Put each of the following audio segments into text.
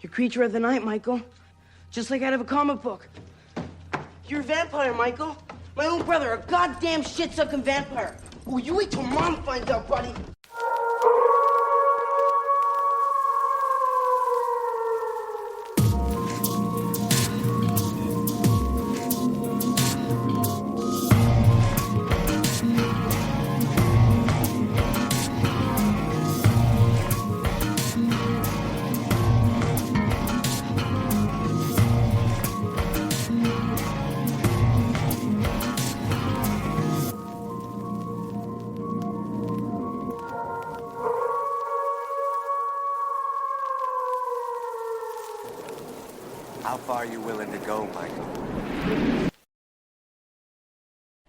You're creature of the night, Michael. Just like out of a comic book. You're a vampire, Michael. My own brother, a goddamn shit-sucking vampire. Oh, you wait till Mom finds out, buddy. How far are you willing to go, Michael?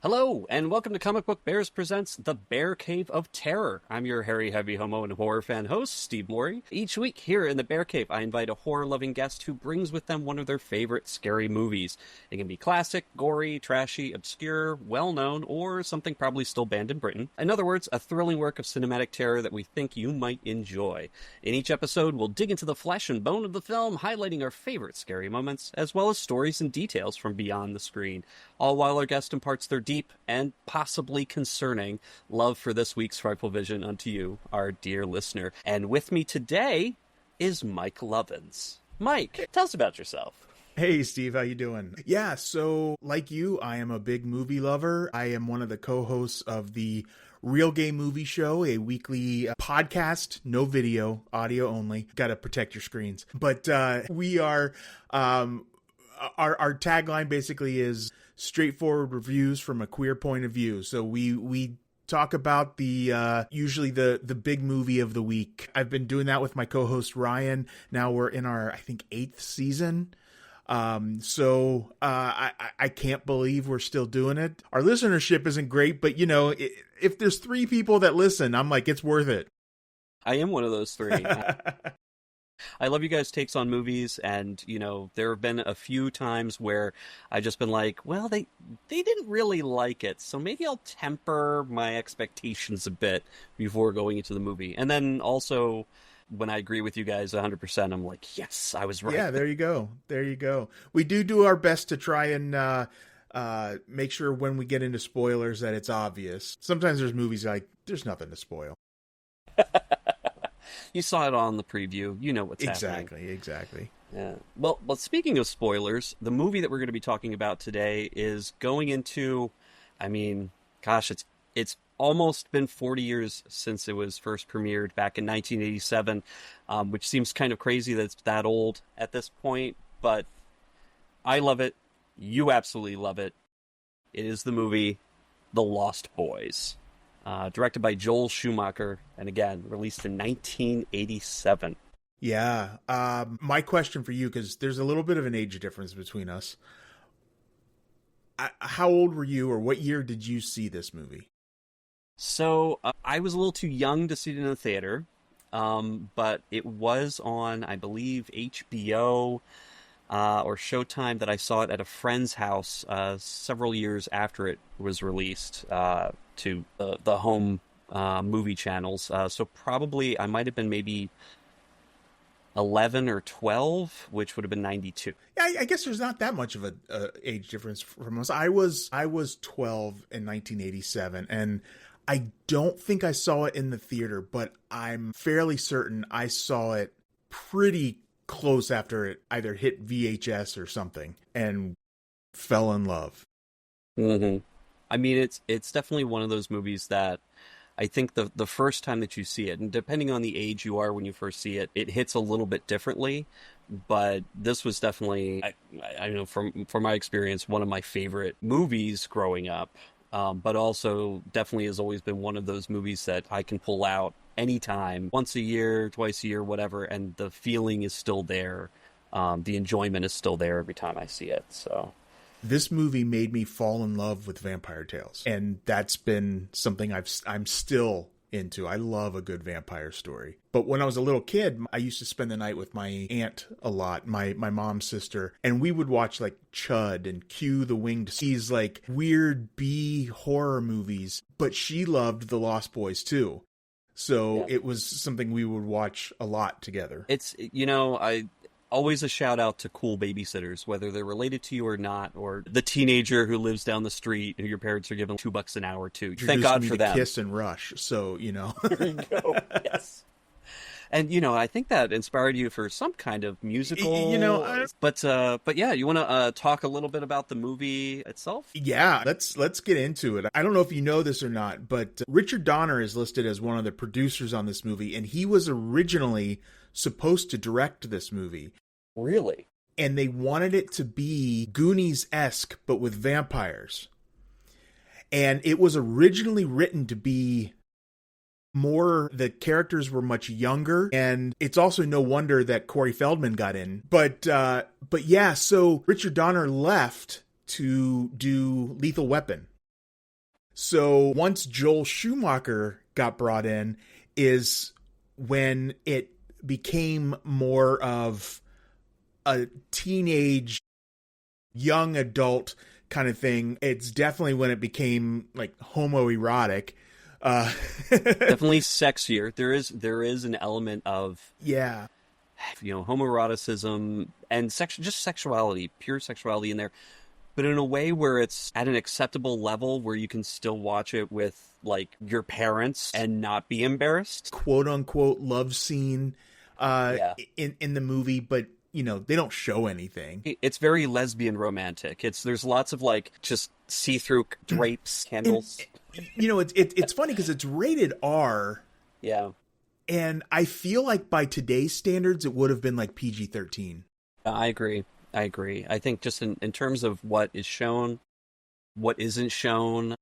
Hello, and welcome to Comic Book Bears Presents The Bear Cave of Terror. I'm your hairy, heavy homo and horror fan host, Steve Morey. Each week here in the Bear Cave, I invite a horror-loving guest who brings with them one of their favorite scary movies. It can be classic, gory, trashy, obscure, well-known, or something probably still banned in Britain. In other words, a thrilling work of cinematic terror that we think you might enjoy. In each episode, we'll dig into the flesh and bone of the film, highlighting our favorite scary moments, as well as stories and details from beyond the screen, all while our guest imparts their deep and possibly concerning love for this week's Frightful Vision unto you, our dear listener. And with me today is Mike Lovins. Mike, tell us about yourself. Hey, Steve, how you doing? Yeah, so like you, I am a big movie lover. I am one of the co-hosts of the Real Gay Movie Show, a weekly podcast, no video, audio only. Got to protect your screens. But we are, our tagline basically is straightforward reviews from a queer point of view. So we talk about the usually the big movie of the week. I've been doing that with my co-host Ryan. Now we're in our, I think, 8th season. So I can't believe we're still doing it. Our listenership isn't great, but you know, if there's 3 people that listen, I'm like, it's worth it. I am one of those 3. I love you guys' takes on movies, and, you know, there have been a few times where I've just been like, well, they didn't really like it, so maybe I'll temper my expectations a bit before going into the movie. And then also, when I agree with you guys 100%, I'm like, yes, I was right. Yeah, there you go. There you go. We do our best to try and make sure when we get into spoilers that it's obvious. Sometimes there's movies like, there's nothing to spoil. You saw it on the preview. You know what's happening. Exactly. Yeah. Well, speaking of spoilers, the movie that we're going to be talking about today is going into, I mean, gosh, it's almost been 40 years since it was first premiered back in 1987, which seems kind of crazy that it's that old at this point, but I love it. You absolutely love it. It is the movie The Lost Boys. Directed by Joel Schumacher, and again, released in 1987. Yeah. My question for you, because there's a little bit of an age difference between us. How old were you, or what year did you see this movie? So, I was a little too young to see it in the theater, but it was on, I believe, HBO or Showtime that I saw it at a friend's house several years after it was released to the home movie channels. So probably I might have been maybe 11 or 12, which would have been 92. Yeah, I guess there's not that much of a age difference from us. I was 12 in 1987, and I don't think I saw it in the theater, but I'm fairly certain I saw it pretty close after it either hit VHS or something and fell in love. Mm-hmm. I mean, it's definitely one of those movies that I think the first time that you see it, and depending on the age you are when you first see it, it hits a little bit differently. But this was definitely, I know from my experience, one of my favorite movies growing up. But also definitely has always been one of those movies that I can pull out anytime, once a year, twice a year, whatever, and the feeling is still there. The enjoyment is still there every time I see it. So this movie made me fall in love with vampire tales, and that's been something I'm still into. I love a good vampire story. But when I was a little kid, I used to spend the night with my aunt a lot, my mom's sister, and we would watch like Chud and Q the Winged, these like weird B horror movies, but she loved The Lost Boys too. So It was something we would watch a lot together. It's, you know, always a shout out to cool babysitters, whether they're related to you or not, or the teenager who lives down the street who your parents are giving $2 an hour to. Thank God for them. Kiss and Rush, so There you go. Yes. And, I think that inspired you for some kind of musical. But yeah, you want to talk a little bit about the movie itself? Yeah, let's get into it. I don't know if you know this or not, but Richard Donner is listed as one of the producers on this movie, and he was originally supposed to direct this movie. Really? And they wanted it to be Goonies-esque, but with vampires. And it was originally written to be more, the characters were much younger, and it's also no wonder that Corey Feldman got in. But yeah, so Richard Donner left to do Lethal Weapon. So once Joel Schumacher got brought in is when it became more of a teenage, young adult kind of thing. It's definitely when it became like homoerotic. Definitely sexier. There is an element of homoeroticism and just sexuality, pure sexuality in there, but in a way where it's at an acceptable level where you can still watch it with like your parents and not be embarrassed. Quote unquote love scene in the movie, but they don't show anything. It's very lesbian romantic. There's lots of like just see-through drapes, candles. It's funny because it's rated R. Yeah. And I feel like by today's standards, it would have been like PG-13. I agree. I think just in terms of what is shown, what isn't shown,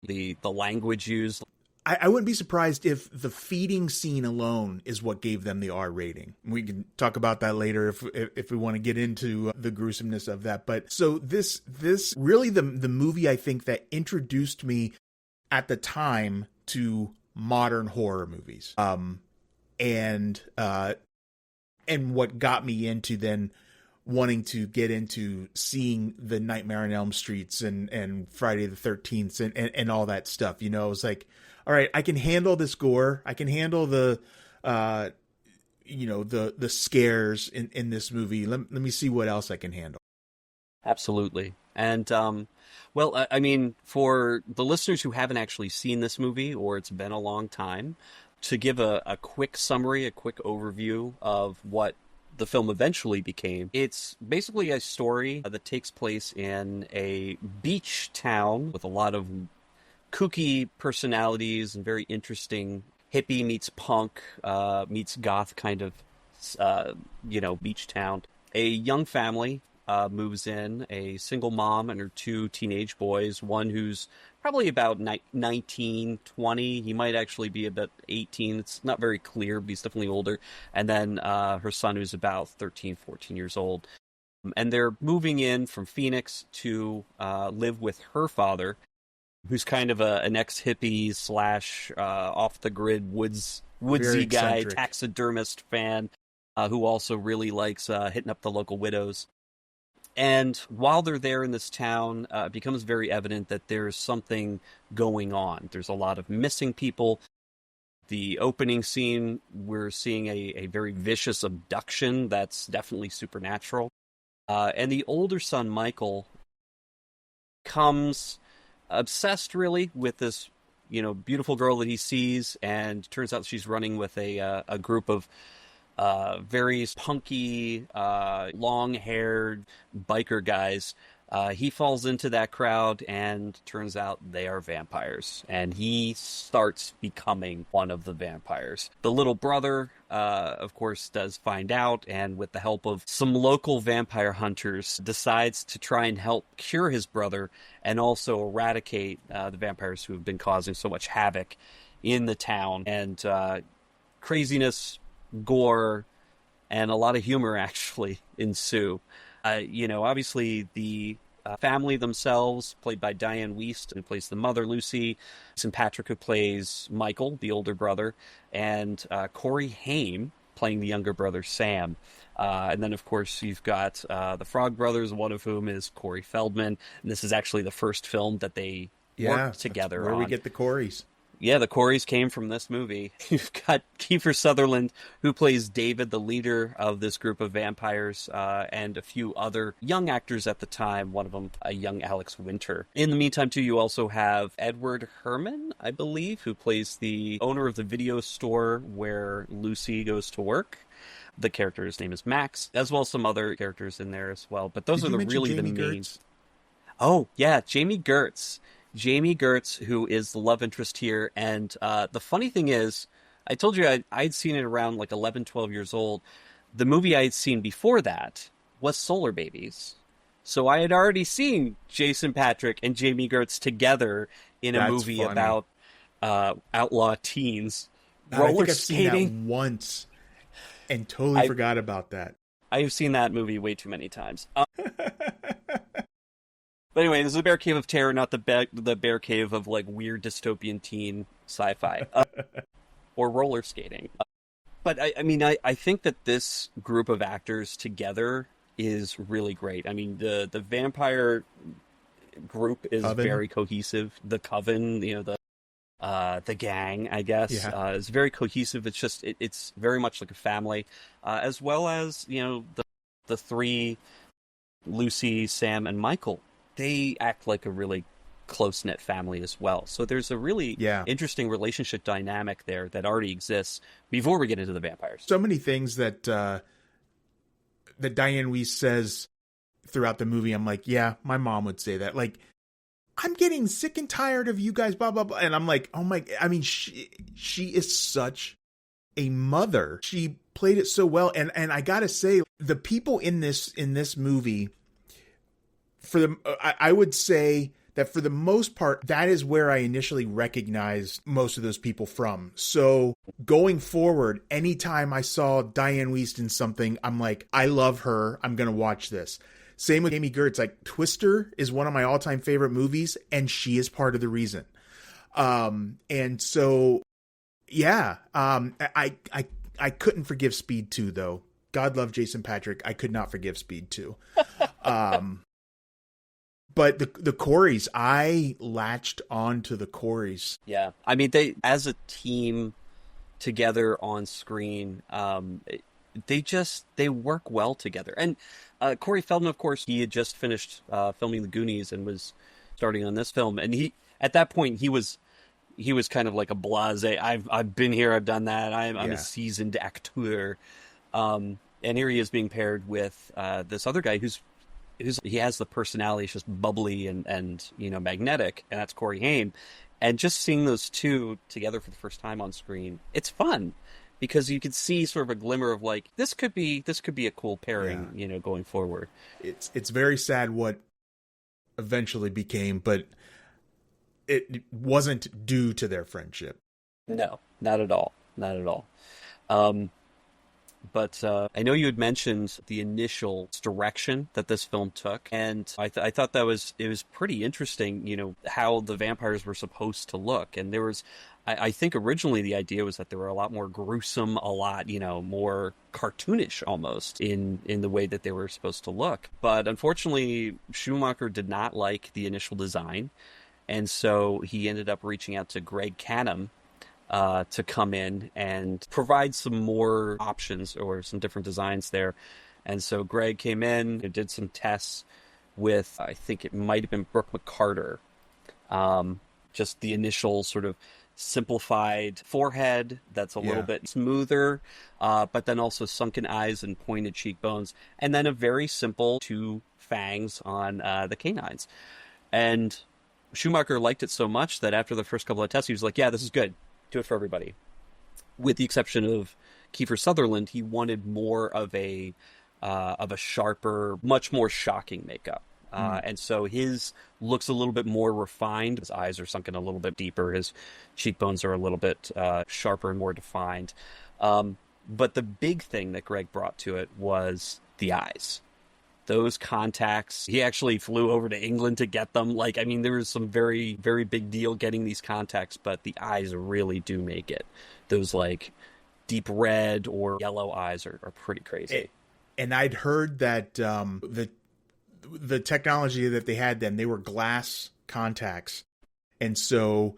the language used. I wouldn't be surprised if the feeding scene alone is what gave them the R rating. We can talk about that later if we want to get into the gruesomeness of that. But so this really the movie, I think, that introduced me at the time to modern horror movies. And what got me into then wanting to get into seeing the Nightmare on Elm Streets and Friday the 13th and all that stuff. It was like, all right, I can handle this gore. I can handle the scares in this movie. Let me see what else I can handle. Absolutely. And, I mean, for the listeners who haven't actually seen this movie, or it's been a long time, to give a quick summary, a quick overview of what the film eventually became, it's basically a story that takes place in a beach town with a lot of kooky personalities and very interesting hippie meets punk meets goth kind of beach town. A young family moves in, a single mom and her two teenage boys, one who's probably about 19, 20. He might actually be about 18. It's not very clear, but he's definitely older. And then her son, who's about 13, 14 years old. And they're moving in from Phoenix to live with her father, who's kind of an ex-hippie / off-the-grid woodsy guy, taxidermist fan, who also really likes hitting up the local widows. And while they're there in this town, it becomes very evident that there's something going on. There's a lot of missing people. The opening scene, we're seeing a very vicious abduction that's definitely supernatural. And the older son, Michael, comes obsessed really with this, beautiful girl that he sees, and turns out she's running with a group of very punky, long-haired biker guys. He falls into that crowd, and turns out they are vampires, and he starts becoming one of the vampires. The little brother, of course, does find out, and with the help of some local vampire hunters, decides to try and help cure his brother, and also eradicate the vampires who have been causing so much havoc in the town. And craziness, gore, and a lot of humor actually ensue. Obviously the family themselves, played by Diane Wiest, who plays the mother, Lucy, and Patric, who plays Michael, the older brother, and Corey Haim, playing the younger brother, Sam. And then, of course, you've got the Frog Brothers, one of whom is Corey Feldman. And this is actually the first film that they worked together where on. we get the Coreys. Yeah, the Coreys came from this movie. You've got Kiefer Sutherland, who plays David, the leader of this group of vampires, and a few other young actors at the time, one of them a young Alex Winter. In the meantime, too, you also have Edward Herman, I believe, who plays the owner of the video store where Lucy goes to work. The character's name is Max, as well as some other characters in there as well. But those are really the main... Gertz? Oh, yeah, Jamie Gertz. Jamie Gertz, who is the love interest here. And the funny thing is, I told you I'd seen it around like 11, 12 years old. The movie I had seen before that was Solar Babies. So I had already seen Jason Patric and Jamie Gertz together in a movie funny. about outlaw teens. I think Roller I've seen skating. that once and totally forgot about that. I've seen that movie way too many times. But anyway, this is the Bear Cave of Terror, not the Bear Cave of like weird dystopian teen sci-fi or roller skating. But I think that this group of actors together is really great. I mean, the vampire group is Coven. very cohesive. The coven, the gang, I guess, is very cohesive. It's just it's very much like a family, as well as the three, Lucy, Sam, and Michael. They act like a really close-knit family as well. So there's a really interesting relationship dynamic there that already exists before we get into the vampires. So many things that that Diane Weiss says throughout the movie, I'm like, yeah, my mom would say that. Like, I'm getting sick and tired of you guys, blah, blah, blah. And I'm like, oh my, I mean, she is such a mother. She played it so well. And I gotta say, the people in this movie, I would say that for the most part, that is where I initially recognized most of those people from. So going forward, anytime I saw Diane Weiss in something, I'm like, I love her. I'm going to watch this. Same with Jamie Gertz. Like, Twister is one of my all-time favorite movies, and she is part of the reason. And so, yeah, I couldn't forgive Speed 2, though. God love Jason Patric. I could not forgive Speed 2. But the Coreys, I latched on to the Coreys. Yeah. I mean, they, as a team together on screen, they work well together. And Coreys Feldman, of course, he had just finished filming The Goonies and was starting on this film. And at that point, he was kind of like a blasé. I've been here, I've done that. I'm a seasoned acteur. And here he is being paired with this other guy he has the personality, it's just bubbly and magnetic, and that's Coreys Haim. And just seeing those two together for the first time on screen, it's fun because you could see sort of a glimmer of like this could be a cool pairing, going forward. It's very sad what eventually became, but it wasn't due to their friendship. No, not at all. Not at all. But I know you had mentioned the initial direction that this film took, and I thought it was pretty interesting, how the vampires were supposed to look. And there was, I think originally the idea was that they were a lot more gruesome, a lot, more cartoonish almost in the way that they were supposed to look. But unfortunately, Schumacher did not like the initial design, and so he ended up reaching out to Greg Cannom, to come in and provide some more options or some different designs there. And so Greg came in and did some tests with, I think it might have been Brooke McCarter. Just the initial sort of simplified forehead that's a little bit smoother, but then also sunken eyes and pointed cheekbones. And then a very simple 2 fangs on the canines. And Schumacher liked it so much that after the first couple of tests, he was like, yeah, this is good. Do it for everybody. With the exception of Kiefer Sutherland, he wanted more of a sharper, much more shocking makeup. And so his looks a little bit more refined. His eyes are sunken a little bit deeper. His cheekbones are a little bit sharper and more defined. But the big thing that Greg brought to it was the eyes. Those contacts, he actually flew over to England to get them. There was some very, very big deal getting these contacts, but the eyes really do make it. Those deep red or yellow eyes are pretty crazy. And I'd heard that the technology that they had then, they were glass contacts. And so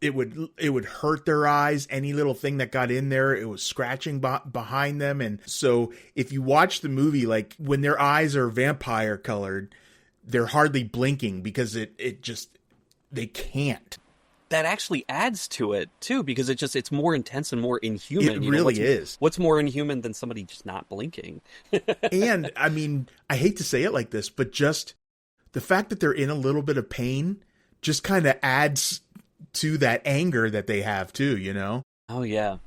it would hurt their eyes. Any little thing that got in there, it was scratching behind them. And so if you watch the movie, like when their eyes are vampire colored, they're hardly blinking because they can't. That actually adds to it too, because it's more intense and more inhuman. It really is. What's more inhuman than somebody just not blinking? And I mean, I hate to say it like this, but just the fact that they're in a little bit of pain just kind of adds to that anger that they have too, you know? Oh yeah.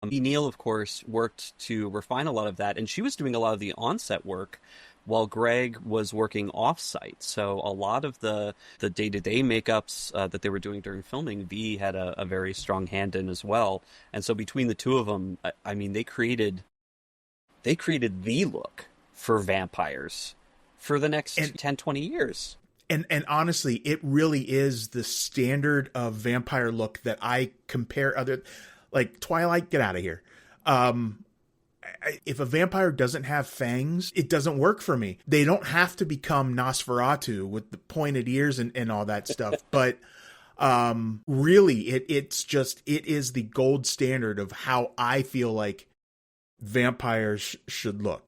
Neil, of course, worked to refine a lot of that, and she was doing a lot of the on-set work while Greg was working off-site. So a lot of the day-to-day makeups that they were doing during filming, V had a very strong hand in as well. And so between the two of them, I mean, they created the look for vampires for the next 10, 20 years. And honestly, it really is the standard of vampire look that I compare other, like Twilight, get out of here. If a vampire doesn't have fangs, it doesn't work for me. They don't have to become Nosferatu with the pointed ears and all that stuff. But really, it is the gold standard of how I feel like vampires should look.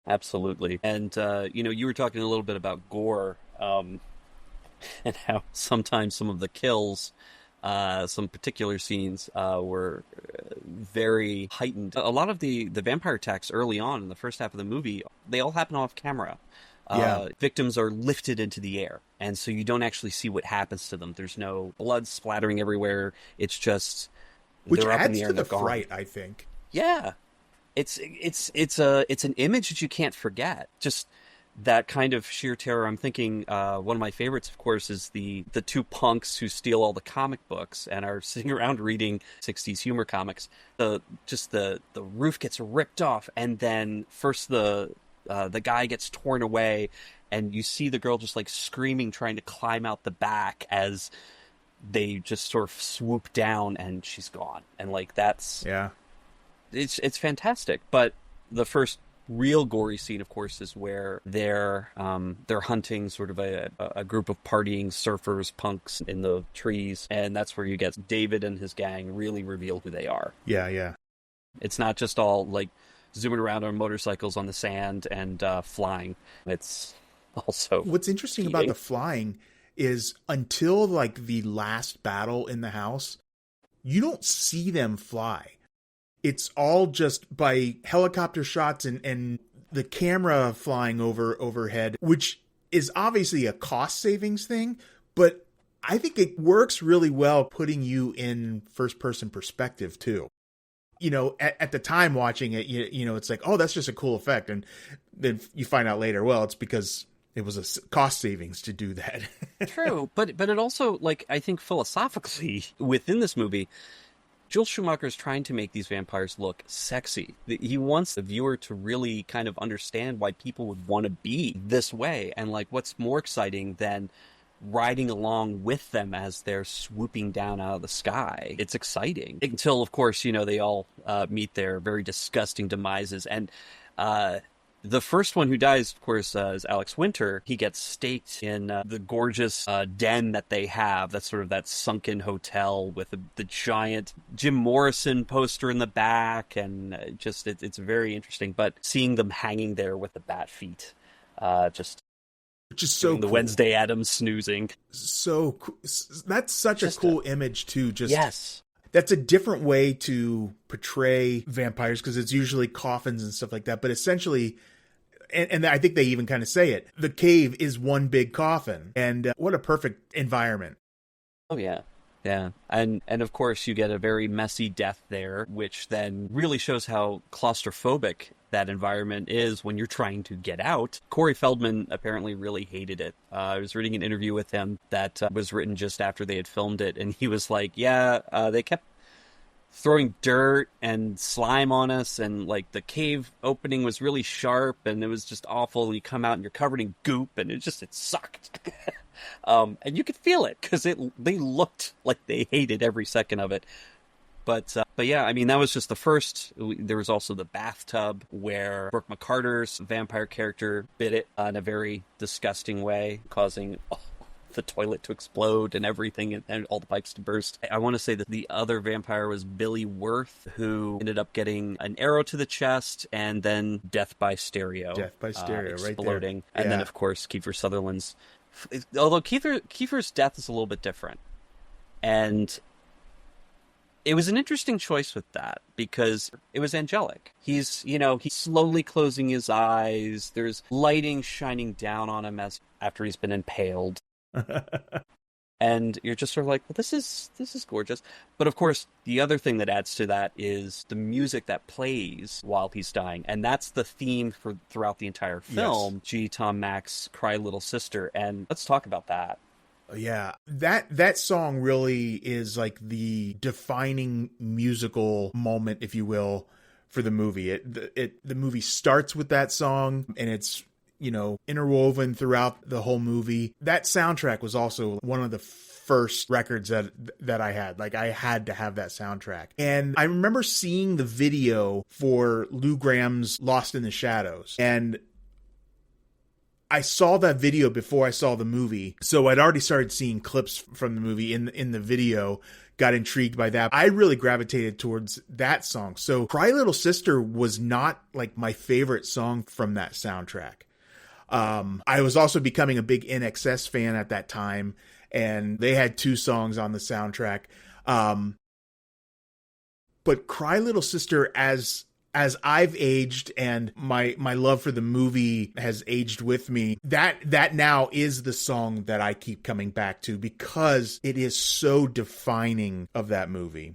Absolutely. And, you were talking a little bit about gore, and how sometimes some of the kills, some particular scenes were very heightened. A lot of the vampire attacks early on in the first half of the movie, they all happen off camera. Victims are lifted into the air, and so you don't actually see what happens to them. There's no blood splattering everywhere. It's just which they're up in adds the air to the and they're fright, gone. I think. Yeah, it's an image that you can't forget. Just that kind of sheer terror. I'm thinking one of my favorites, of course, is the two punks who steal all the comic books and are sitting around reading 60s humor comics. The roof gets ripped off, and then first the guy gets torn away, and you see the girl just like screaming, trying to climb out the back as they just sort of swoop down, and she's gone. And like that's it's fantastic. But the first real gory scene, of course, is where they're hunting sort of a group of partying surfers, punks in the trees, and that's where you get David and his gang really reveal who they are. Yeah. It's not just all like zooming around on motorcycles on the sand and flying. It's also what's interesting about the flying is until like the last battle in the house, you don't see them fly. It's all just by helicopter shots and the camera flying overhead, which is obviously a cost savings thing, but I think it works really well putting you in first person perspective too. You know, at the time watching it, you know, it's like, oh, that's just a cool effect. And then you find out later, well, it's because it was a cost savings to do that. True. But it also, like, I think philosophically within this movie, Joel Schumacher is trying to make these vampires look sexy. He wants the viewer to really kind of understand why people would want to be this way. And like, what's more exciting than riding along with them as they're swooping down out of the sky? It's exciting. Until, of course, you know, they all meet their very disgusting demises. And the first one who dies, of course, is Alex Winter. He gets staked in the gorgeous den that they have. That's sort of that sunken hotel with the giant Jim Morrison poster in the back. And it's very interesting. But seeing them hanging there with the bat feet, which is so the cool. Wednesday Addams snoozing. So cool. That's such a cool image too. Yes. That's a different way to portray vampires because it's usually coffins and stuff like that. But essentially, and I think they even kind of say it, the cave is one big coffin. And what a perfect environment. Oh, yeah. Yeah. And of course, you get a very messy death there, which then really shows how claustrophobic that environment is when you're trying to get out. Coreys Feldman apparently really hated it. I was reading an interview with him that was written just after they had filmed it, and he was like, they kept throwing dirt and slime on us, and like the cave opening was really sharp, and it was just awful. You come out and you're covered in goop, and it sucked. And you could feel it because they looked like they hated every second of it. But yeah, I mean, that was just the first. There was also the bathtub where Brooke McCarter's vampire character bit it in a very disgusting way, causing the toilet to explode and everything, and all the pipes to burst. I want to say that the other vampire was Billy Worth, who ended up getting an arrow to the chest and then death by stereo. Death by stereo, exploding. Right there. And then, of course, Kiefer Sutherland's... Although Kiefer's death is a little bit different. And it was an interesting choice with that because it was angelic. He's slowly closing his eyes. There's lighting shining down on him after he's been impaled. And you're just sort of like, well, this is gorgeous. But of course, the other thing that adds to that is the music that plays while he's dying. And that's the theme throughout the entire film, yes. G. Tom Mac's Cry Little Sister. And let's talk about that. Yeah, that song really is like the defining musical moment, if you will, for the movie. The movie starts with that song, and it's, interwoven throughout the whole movie. That soundtrack was also one of the first records that I had. Like, I had to have that soundtrack. And I remember seeing the video for Lou Gramm's Lost in the Shadows, and I saw that video before I saw the movie, so I'd already started seeing clips from the movie in the video, got intrigued by that. I really gravitated towards that song. So Cry Little Sister was not like my favorite song from that soundtrack. I was also becoming a big NXS fan at that time, and they had 2 songs on the soundtrack. But Cry Little Sister, as I've aged and my love for the movie has aged with me, that now is the song that I keep coming back to because it is so defining of that movie.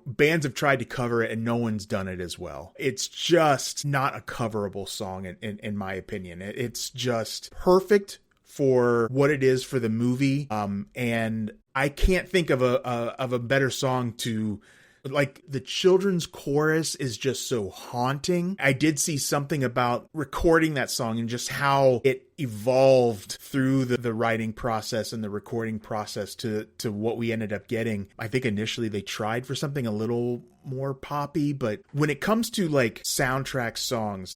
Bands have tried to cover it and no one's done it as well. It's just not a coverable song in my opinion. It's just perfect for what it is for the movie. And I can't think of a better song to... Like, the children's chorus is just so haunting. I did see something about recording that song and just how it evolved through the writing process and the recording process to what we ended up getting. I think initially they tried for something a little more poppy, but when it comes to like soundtrack songs,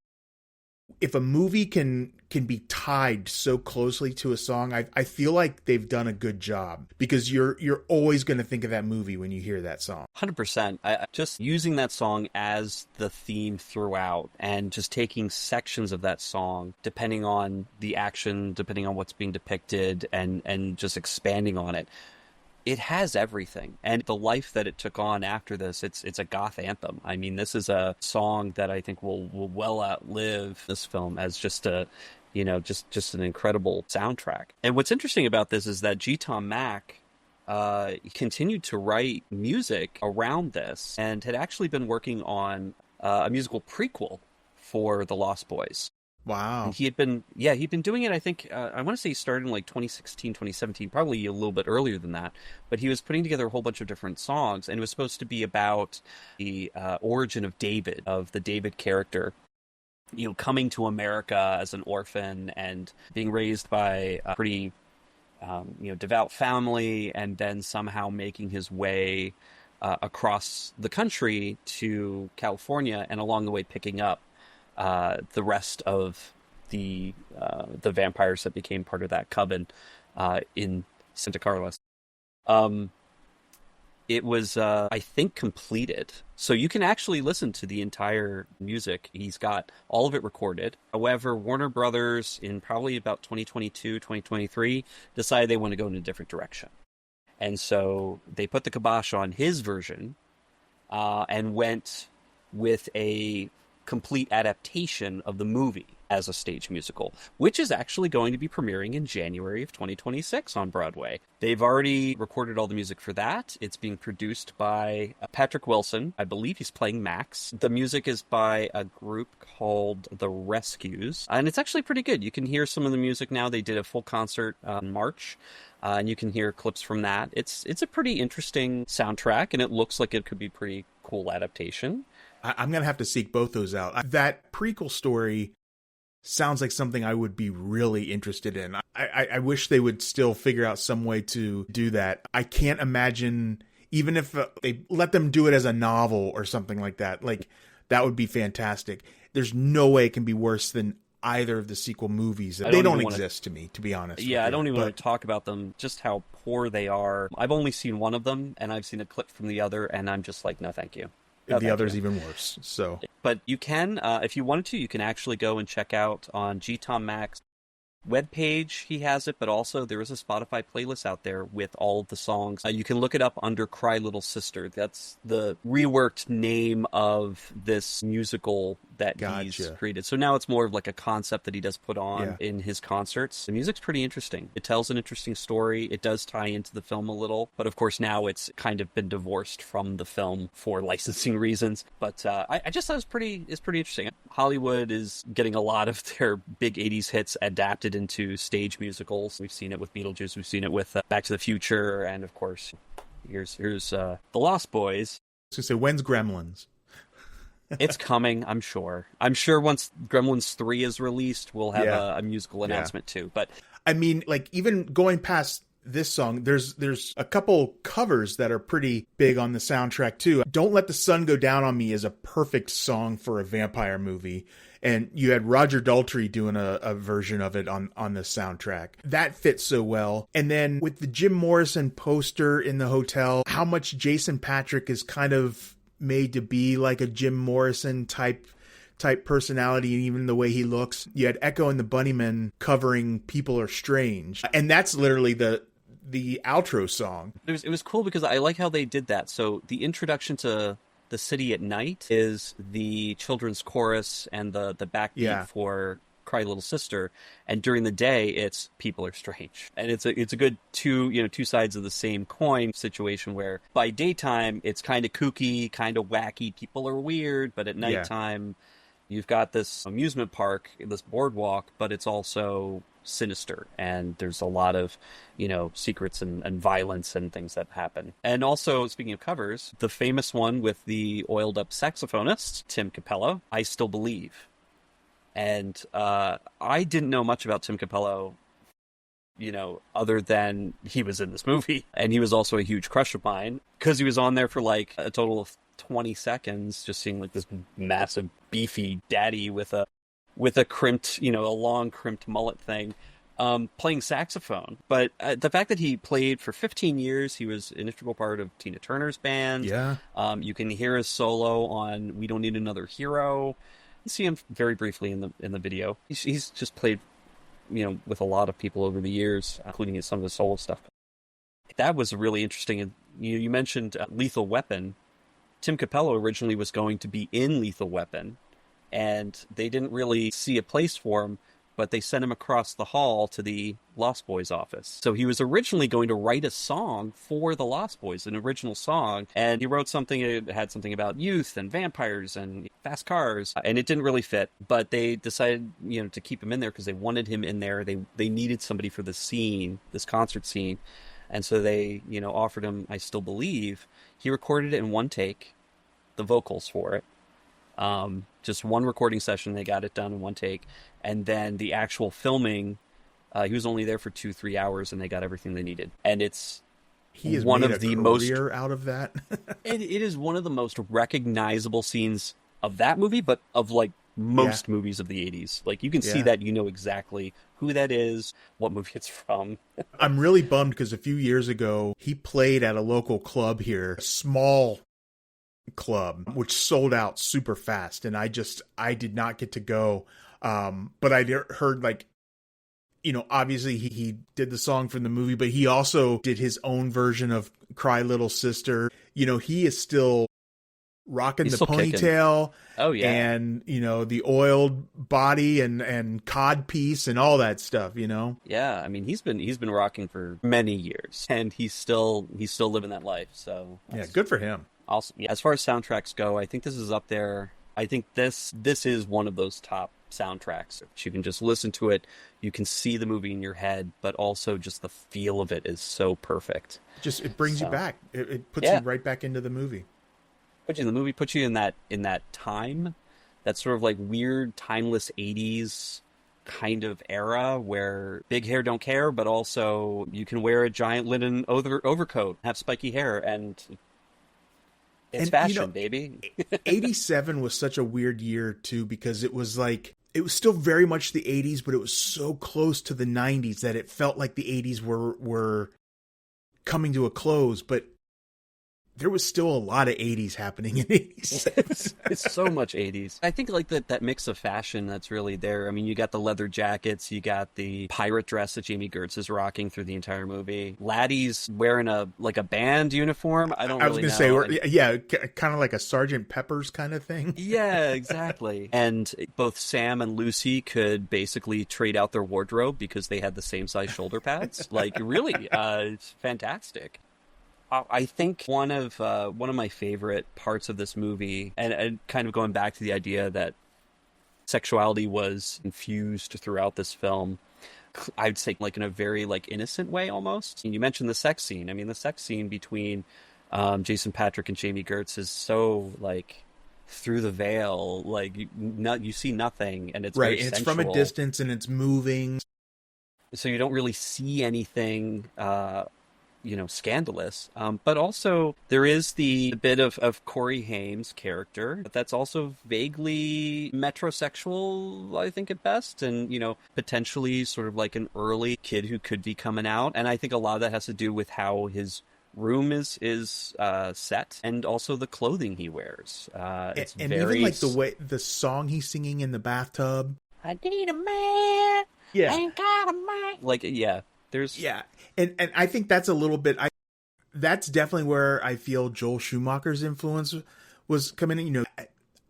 if a movie can be tied so closely to a song, I feel like they've done a good job because you're always going to think of that movie when you hear that song. 100%. Just using that song as the theme throughout and just taking sections of that song, depending on the action, depending on what's being depicted, and just expanding on it. It has everything. And the life that it took on after this, it's a goth anthem. I mean, this is a song that I think will well outlive this film as just a, just an incredible soundtrack. And what's interesting about this is that G. Tom Mac continued to write music around this and had actually been working on a musical prequel for The Lost Boys. Wow. And he'd been doing it, I think, I want to say he started in like 2016, 2017, probably a little bit earlier than that. But he was putting together a whole bunch of different songs, and it was supposed to be about the origin of David, of the David character, coming to America as an orphan and being raised by a pretty, devout family, and then somehow making his way across the country to California, and along the way picking up the rest of the vampires that became part of that coven in Santa Carlos. It was, I think, completed. So you can actually listen to the entire music. He's got all of it recorded. However, Warner Brothers, in probably about 2022, 2023, decided they want to go in a different direction. And so they put the kibosh on his version and went with a complete adaptation of the movie as a stage musical, which is actually going to be premiering in January of 2026 on Broadway. They've already recorded all the music for that. It's being produced by Patric Wilson. I believe he's playing Max. The music is by a group called The Rescues, and it's actually pretty good. You can hear some of the music now. They did a full concert in March, and you can hear clips from that. It's a pretty interesting soundtrack, and it looks like it could be pretty cool adaptation. I'm going to have to seek both those out. That prequel story sounds like something I would be really interested in. I wish they would still figure out some way to do that. I can't imagine, even if they let them do it as a novel or something like that would be fantastic. There's no way it can be worse than either of the sequel movies. I They don't don't even exist to me, to be honest. Yeah, with I don't you. even want to talk about them, just how poor they are. I've only seen one of them, and I've seen a clip from the other, and I'm just like, no, thank you. No, the thank other's you. even worse. So, But you can, if you wanted to, you can actually go and check out on GTOM Max webpage. He has it, but also there is a Spotify playlist out there with all of the songs. You can look it up under Cry Little Sister. That's the reworked name of this musical that he's created. So now it's more of like a concept that he does put on in his concerts. The music's pretty interesting. It tells an interesting story. It does tie into the film a little, but of course now it's kind of been divorced from the film for licensing reasons. But I just thought it's pretty interesting. Hollywood is getting a lot of their big 80s hits adapted into stage musicals. We've seen it with Beetlejuice. We've seen it with Back to the Future. And of course, here's The Lost Boys. I was going to say, when's Gremlins? It's coming, I'm sure. I'm sure once Gremlins 3 is released, we'll have a musical announcement too. But I mean, like, even going past this song, there's a couple covers that are pretty big on the soundtrack too. Don't Let the Sun Go Down on Me is a perfect song for a vampire movie. And you had Roger Daltrey doing a version of it on the soundtrack. That fits so well. And then with the Jim Morrison poster in the hotel, how much Jason Patric is kind of made to be like a Jim Morrison type personality, and even the way he looks. You had Echo and the Bunnymen covering People Are Strange. And that's literally the outro song. It was cool because I like how they did that. So the introduction to The City at Night is the children's chorus and the backbeat for Cry Little Sister, and during the day it's People Are Strange. And it's a good two sides of the same coin situation, where by daytime it's kind of kooky, kind of wacky, people are weird, but at nighttime you've got this amusement park, this boardwalk, but it's also sinister, and there's a lot of secrets and violence and things that happen. And also, speaking of covers, the famous one with the oiled up saxophonist Tim Capello, I Still Believe. And I didn't know much about Tim Capello, other than he was in this movie, and he was also a huge crush of mine because he was on there for like a total of 20 seconds, just seeing like this massive beefy daddy with a crimped, a long crimped mullet thing, playing saxophone. But the fact that he played for 15 years, he was an integral part of Tina Turner's band. Yeah. You can hear his solo on We Don't Need Another Hero. You see him very briefly in the video. He's just played, with a lot of people over the years, including some of the solo stuff. That was really interesting. You mentioned Lethal Weapon. Tim Capello originally was going to be in Lethal Weapon, and they didn't really see a place for him, but they sent him across the hall to the Lost Boys office. So he was originally going to write a song for the Lost Boys, an original song, and he wrote something that had something about youth and vampires and fast cars, and it didn't really fit, but they decided, to keep him in there because they wanted him in there. They needed somebody for the scene, this concert scene, and so they, offered him I Still Believe. He recorded it in one take, the vocals for it. Just one recording session, they got it done in one take, and then the actual filming, he was only there for 2-3 hours, and they got everything they needed. And he is one made of the a most career out of that. it is one of the most recognizable scenes of that movie, but of like most movies of the 80s. Like you can see that, exactly who that is, what movie it's from. I'm really bummed because a few years ago he played at a local club here, a small club, which sold out super fast, and I did not get to go, but I heard, like, obviously he did the song from the movie, but he also did his own version of Cry Little Sister. He is still rocking the ponytail. Kicking. Oh yeah. And the oiled body and cod piece and all that stuff. Yeah, I mean he's been rocking for many years, and he's still living that life. So yeah, good for him. Also, as far as soundtracks go, I think this is up there. I think this is one of those top soundtracks. You can just listen to it, you can see the movie in your head, but also just the feel of it is so perfect. It brings you back. It puts you right back into the movie. Puts you in that time, that sort of like weird, timeless 80s kind of era where big hair don't care, but also you can wear a giant linen overcoat, have spiky hair, and it's fashion, baby. 87 was such a weird year too, because it was like it was still very much the 80s, but it was so close to the 90s that it felt like the 80s were coming to a close, but there was still a lot of 80s happening in 86. It's so much 80s. I think like that mix of fashion that's really there. I mean, you got the leather jackets, you got the pirate dress that Jamie Gertz is rocking through the entire movie. Laddie's wearing a band uniform. I was going to say, yeah, kind of like a Sergeant Pepper's kind of thing. Yeah, exactly. And both Sam and Lucy could basically trade out their wardrobe because they had the same size shoulder pads. Like, really, it's fantastic. I think one of my favorite parts of this movie, and kind of going back to the idea that sexuality was infused throughout this film, I'd say like in a very like innocent way almost. And you mentioned the sex scene. I mean, the sex scene between Jason Patric and Jamie Gertz is so like through the veil, like you see nothing, and it's right. Very it's sensual. From a distance, and it's moving, so you don't really see anything. Scandalous. But also there is the bit of Corey Haim's character that's also vaguely metrosexual, I think at best, and, potentially sort of like an early kid who could be coming out. And I think a lot of that has to do with how his room is set, and also the clothing he wears. It's and very... even like the way the song he's singing in the bathtub. I need a man. Yeah. Ain't got a man. Like, yeah. Yeah, and I think that's a little bit. That's definitely where I feel Joel Schumacher's influence was coming in.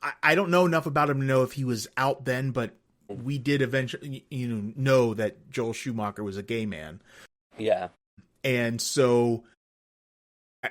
I don't know enough about him to know if he was out then, but we did eventually, know that Joel Schumacher was a gay man. Yeah, and so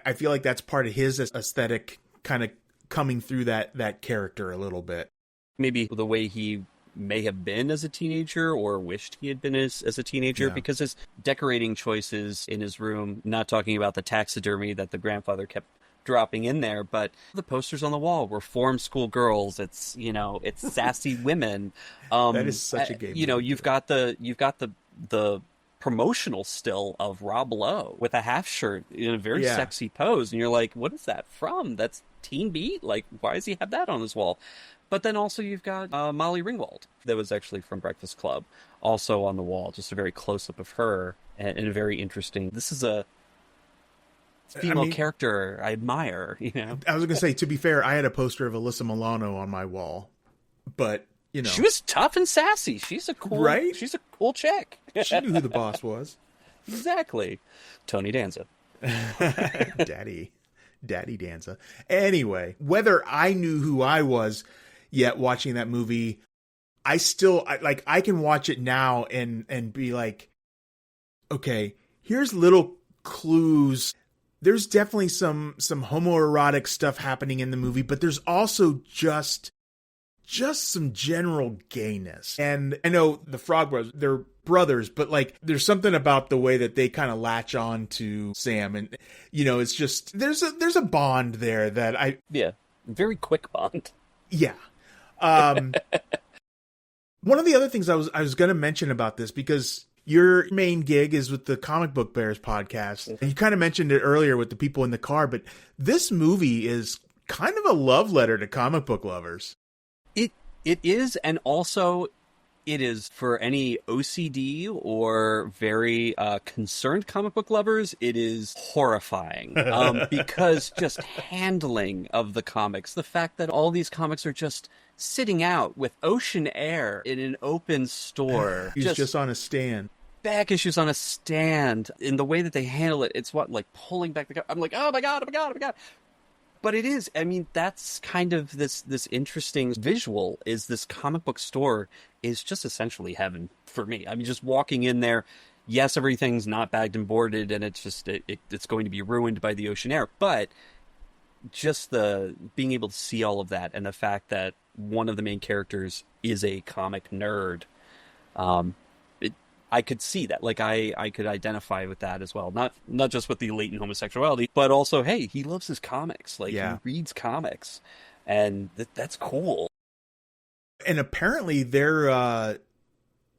I feel like that's part of his aesthetic, kind of coming through that character a little bit. Maybe the way he may have been as a teenager or wished he had been as a teenager, because his decorating choices in his room, not talking about the taxidermy that the grandfather kept dropping in there, but the posters on the wall were form school girls. It's, it's sassy women. That is such a game. You've got the promotional still of Rob Lowe with a half shirt in a very sexy pose. And you're like, what is that from? That's Teen Beat? Like, why does he have that on his wall? But then also you've got Molly Ringwald, that was actually from Breakfast Club, also on the wall, just a very close-up of her, and a very interesting... This is a female character I admire, I was going to say, to be fair, I had a poster of Alyssa Milano on my wall, but, She was tough and sassy. She's a cool... Right? She's a cool chick. She knew who the boss was. Exactly. Tony Danza. Daddy Danza. Anyway, whether I knew who I was... Yet watching that movie, I can watch it now and be like, okay, here's little clues. There's definitely some homoerotic stuff happening in the movie, but there's also just some general gayness. And I know the Frog Brothers, they're brothers, but like there's something about the way that they kind of latch on to Sam, and it's just there's a bond there that very quick bond. Yeah. One of the other things I was going to mention about this, because your main gig is with the Comic Book Bears podcast, and you kind of mentioned it earlier with the people in the car, but this movie is kind of a love letter to comic book lovers. It is, and also it is for any OCD or very concerned comic book lovers. It is horrifying because just handling of the comics, the fact that all these comics are just sitting out with ocean air in an open store. He's just on a stand. Back issues on a stand. In the way that they handle it, it's like pulling back the cover. I'm like, oh my god, oh my god, oh my god. But it is, I mean, that's kind of this interesting visual, is this comic book store is just essentially heaven for me. I mean, just walking in there, yes, everything's not bagged and boarded, and it's just, it's going to be ruined by the ocean air, but just the being able to see all of that, and the fact that one of the main characters is a comic nerd, I could see that. Like, I could identify with that as well. Not just with the latent homosexuality, but also, hey, he loves his comics. Like, he reads comics. And that's cool. And apparently there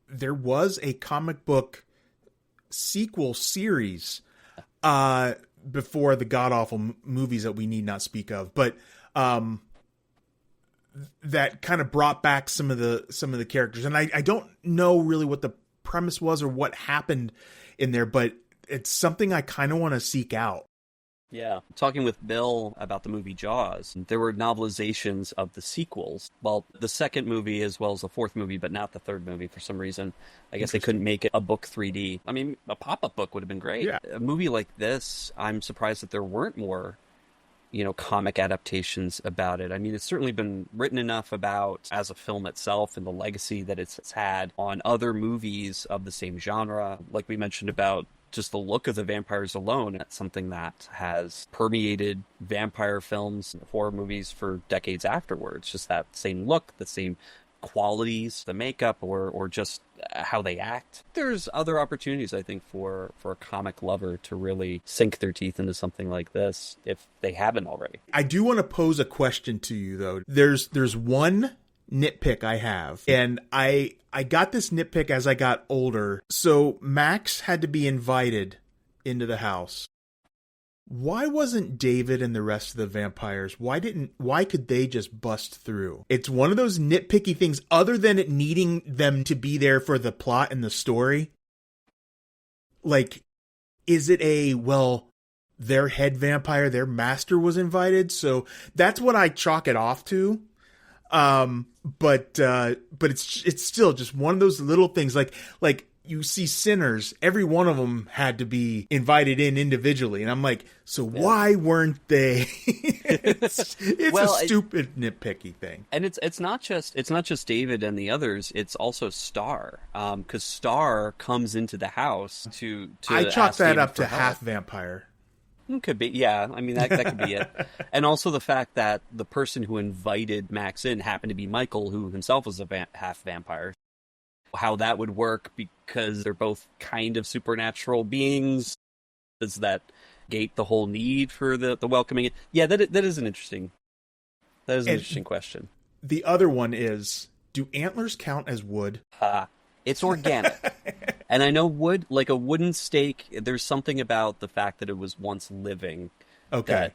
was a comic book sequel series before the god-awful movies that we need not speak of. But that kind of brought back some of the characters. And I don't know really what the premise was or what happened in there, but it's something I kind of want to seek out. Yeah. Talking with Bill about the movie Jaws, there were novelizations of the sequels. Well, the second movie as well as the fourth movie, but not the third movie for some reason. I guess they couldn't make it a book 3D. I mean, a pop-up book would have been great. Yeah. A movie like this, I'm surprised that there weren't more, comic adaptations about it. I mean, it's certainly been written enough about as a film itself and the legacy that it's had on other movies of the same genre. Like we mentioned about just the look of the vampires alone, it's something that has permeated vampire films and horror movies for decades afterwards. Just that same look, the same qualities, the makeup, or just how they act. There's other opportunities, I think, for a comic lover to really sink their teeth into something like this, if they haven't already. I do want to pose a question to you, though. There's one nitpick I have, and I got this nitpick as I got older. So Max had to be invited into the house. Why wasn't David and the rest of the vampires, why could they just bust through? It's one of those nitpicky things, other than it needing them to be there for the plot and the story. Like, is it their head vampire, their master was invited? So that's what I chalk it off to. But it's still just one of those little things, like you see Sinners, every one of them had to be invited in individually. And I'm like, so why weren't they? It's a stupid nitpicky thing. And it's not just David and the others, it's also Star. 'Cause Star comes into the house to I chalk that David up to help. half vampire. Could be, yeah. I mean, that could be it. And also the fact that the person who invited Max in happened to be Michael, who himself was a half vampire. How that would work, because they're both kind of supernatural beings. Does that gate the whole need for the welcoming? Yeah, that is an interesting question. The other one is, do antlers count as wood? It's organic. And I know wood, like a wooden stake, there's something about the fact that it was once living that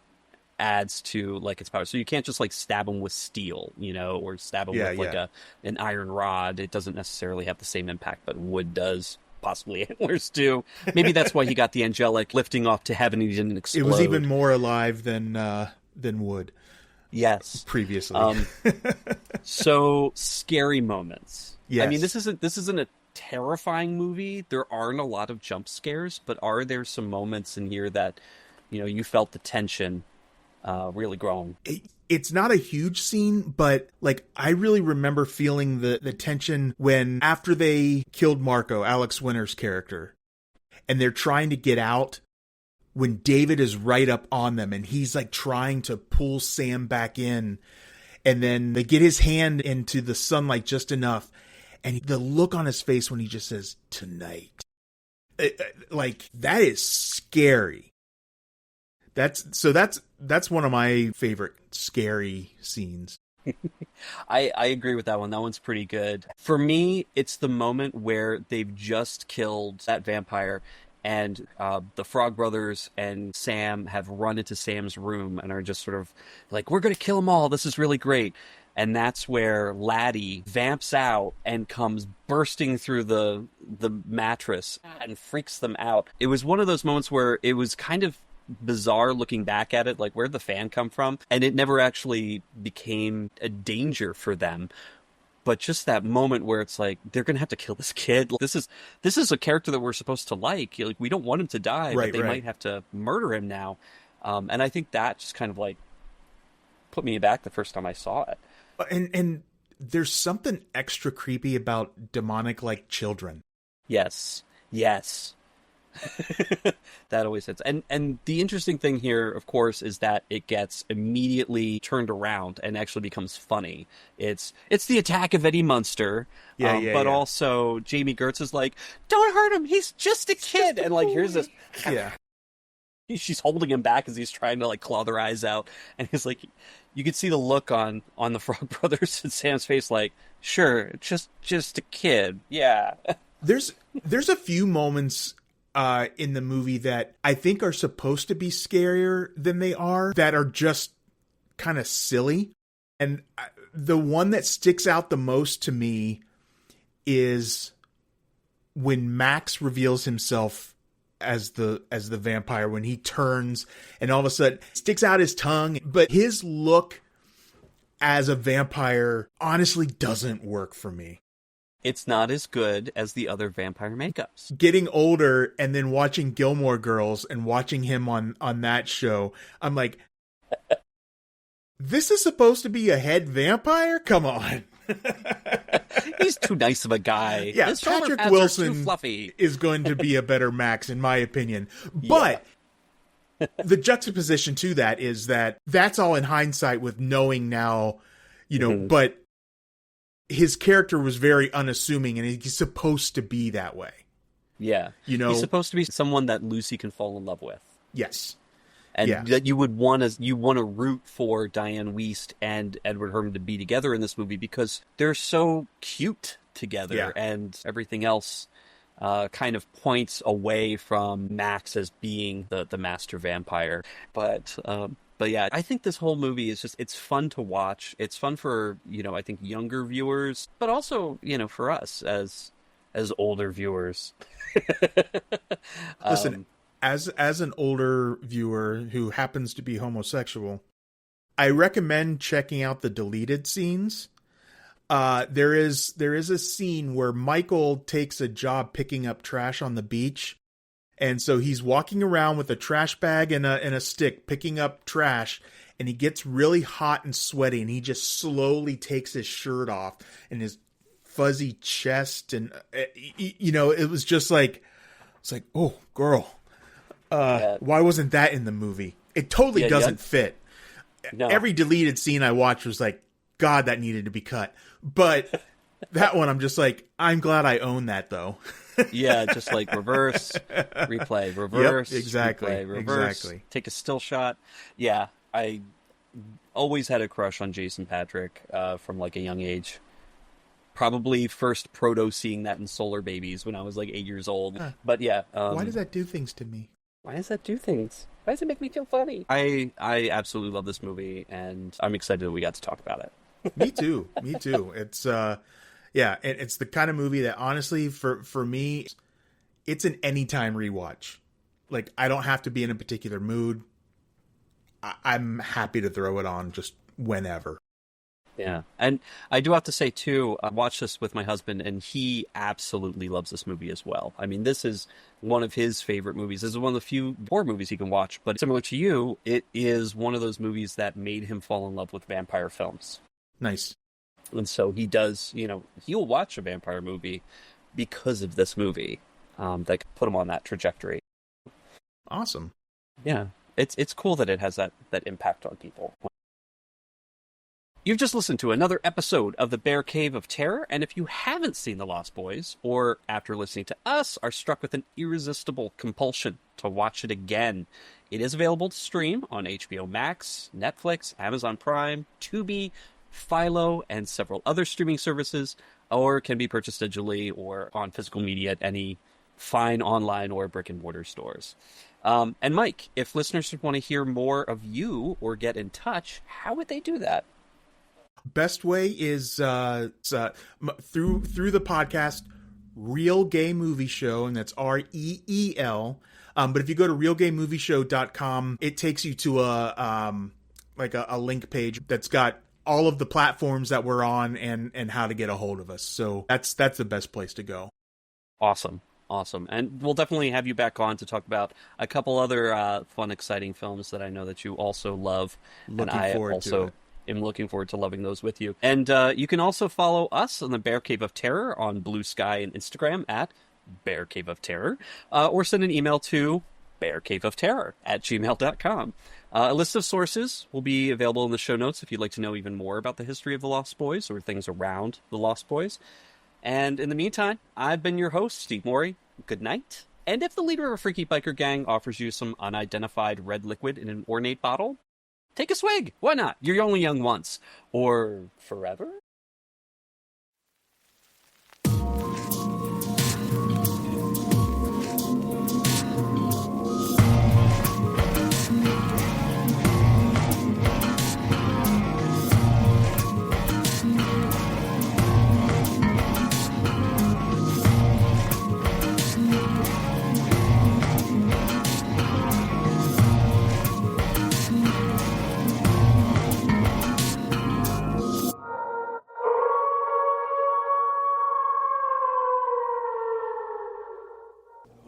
adds to like its power. So you can't just like stab them with steel, or stab them with like an iron rod. It doesn't necessarily have the same impact, but wood does. Possibly antlers do. Maybe that's why he got the angelic lifting off to heaven and he didn't explode. It was even more alive than wood. Yes. Previously. So scary moments. Yes. I mean, this isn't a terrifying movie. There aren't a lot of jump scares, but are there some moments in here that, you felt the tension really growing? It's not a huge scene, but like I really remember feeling the tension when after they killed Marco, Alex Winter's character, and they're trying to get out, when David is right up on them and he's like trying to pull Sam back in, and then they get his hand into the sunlight just enough, and the look on his face when he just says, "Tonight." Like, that is scary. That's one of my favorite scary scenes. I agree with that one. That one's pretty good. For me, it's the moment where they've just killed that vampire, and the Frog Brothers and Sam have run into Sam's room and are just sort of like, we're going to kill them all. This is really great. And that's where Laddie vamps out and comes bursting through the mattress and freaks them out. It was one of those moments where it was kind of bizarre looking back at it, like, where'd the fan come from? And it never actually became a danger for them. But just that moment where it's like, they're going to have to kill this kid. This is a character that we're supposed to like. Like, we don't want him to die, but they might have to murder him now. And I think that just kind of like put me back the first time I saw it. And there's something extra creepy about demonic-like children. Yes. That always hits. And the interesting thing here, of course, is that it gets immediately turned around and actually becomes funny. It's the attack of Eddie Munster. But also Jamie Gertz is like, don't hurt him, he's just a kid. And like, here's this. Yeah. She's holding him back as he's trying to like claw their eyes out. And he's like, you could see the look on the Frog Brothers and Sam's face, like, sure, just a kid. Yeah. There's a few moments in the movie that I think are supposed to be scarier than they are, that are just kind of silly. And The one that sticks out the most to me is when Max reveals himself as the vampire, when he turns and all of a sudden sticks out his tongue. But his look as a vampire honestly doesn't work for me. It's not as good as the other vampire makeups. Getting older and then watching Gilmore Girls and watching him on that show, I'm like, this is supposed to be a head vampire? Come on. He's too nice of a guy. Yeah, His shoulder Patrick pads Wilson are too fluffy. is going to be a better Max, in my opinion. But the juxtaposition to that is that that's all in hindsight with knowing now, but his character was very unassuming and he's supposed to be that way. Yeah. He's supposed to be someone that Lucy can fall in love with. Yes. And that you would want to root for Diane Wiest and Edward Herrmann to be together in this movie because they're so cute together, and everything else kind of points away from Max as being the master vampire. But yeah, I think this whole movie is it's fun to watch. It's fun for, I think younger viewers, but also, for us as older viewers. Listen, as an older viewer who happens to be homosexual, I recommend checking out the deleted scenes. There is a scene where Michael takes a job picking up trash on the beach. And so he's walking around with a trash bag and a stick picking up trash, and he gets really hot and sweaty, and he just slowly takes his shirt off and his fuzzy chest. And, it was just like, it's like, oh, girl. Why wasn't that in the movie? It totally doesn't fit. No. Every deleted scene I watched was like, God, that needed to be cut. But that one, I'm just like, I'm glad I own that though. Yeah, just like reverse, replay, reverse, exactly, replay, reverse, exactly. Take a still shot. Yeah, I always had a crush on Jason Patric from like a young age. Probably first seeing that in Solar Babies when I was like 8 years old. But yeah. Why does that do things to me? Why does that do things? Why does it make me feel funny? I absolutely love this movie, and I'm excited that we got to talk about it. Me too. It's it's the kind of movie that honestly for me, it's an anytime rewatch. Like, I don't have to be in a particular mood. I'm happy to throw it on just whenever. Yeah. And I do have to say, too, I watched this with my husband, and he absolutely loves this movie as well. I mean, this is one of his favorite movies. This is one of the few horror movies he can watch. But similar to you, it is one of those movies that made him fall in love with vampire films. Nice. And so he does, he'll watch a vampire movie because of this movie that put him on that trajectory. Awesome. Yeah. It's cool that it has that impact on people. You've just listened to another episode of the Bear Cave of Terror, and if you haven't seen The Lost Boys, or after listening to us, are struck with an irresistible compulsion to watch it again, it is available to stream on HBO Max, Netflix, Amazon Prime, Tubi, Philo, and several other streaming services, or can be purchased digitally or on physical media at any fine online or brick-and-mortar stores. And Mike, if listeners want to hear more of you or get in touch, how would they do that? Best way is through the podcast Real Gay Movie Show, and that's REEL. But if you go to realgaymovieshow.com, it takes you to a link page that's got all of the platforms that we're on and how to get a hold of us. So that's the best place to go. Awesome. And we'll definitely have you back on to talk about a couple other fun, exciting films that I know that you also love. Looking forward to it. I'm looking forward to loving those with you. And you can also follow us on the Bear Cave of Terror on Blue Sky and Instagram at Bear Cave of Terror, or send an email to bearcaveofterror@gmail.com. A list of sources will be available in the show notes if you'd like to know even more about the history of the Lost Boys or things around the Lost Boys. And in the meantime, I've been your host, Steve Morey. Good night. And if the leader of a freaky biker gang offers you some unidentified red liquid in an ornate bottle, take a swig. Why not? You're only young once. Or forever?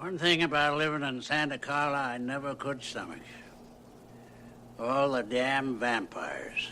One thing about living in Santa Carla I never could stomach. All the damn vampires.